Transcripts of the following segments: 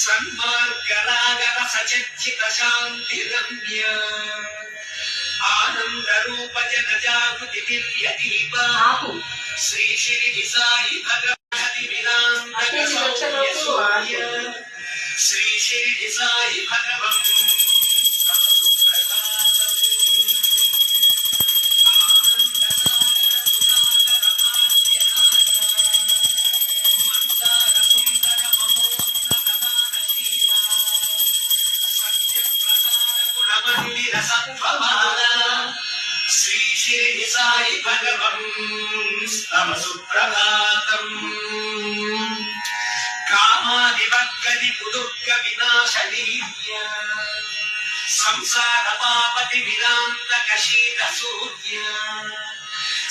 సన్మార్గరాగర సచర్చిత శాంతి రమ్య ఆనంద రూప జన జాగృతి దివ్య దీప శ్రీ శిరిడి సాయి భగవతి విరాంతక సౌమ్య సూర్య శ్రీ శిరిడి సాయి భగవం శ్రీ శిరిడి సాయి భగవం స్తవ సుప్రభాతం కామాదివర్గది పుదుర్గ వినాశనీయ సంసార పాపతి విరాంతక శీత సూర్య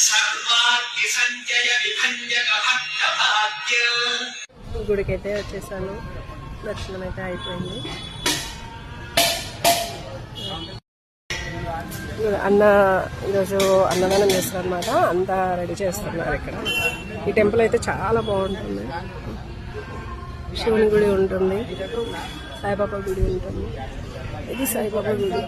సర్వాగ్ని సంజయ విభంజక భక్త భాగ్య. గుడికైతే వచ్చేసాను, దర్శనం అయితే అయిపోయింది. అన్న ఈరోజు అన్నదానం చేస్తారు అనమాట, అంతా రెడీ చేస్తున్నారు ఇక్కడ. ఈ టెంపుల్ అయితే చాలా బాగుంటుంది. శివుని గుడి ఉంటుంది, సాయిబాబా గుడి ఉంటుంది. ఇది సాయిబాబా గుడి.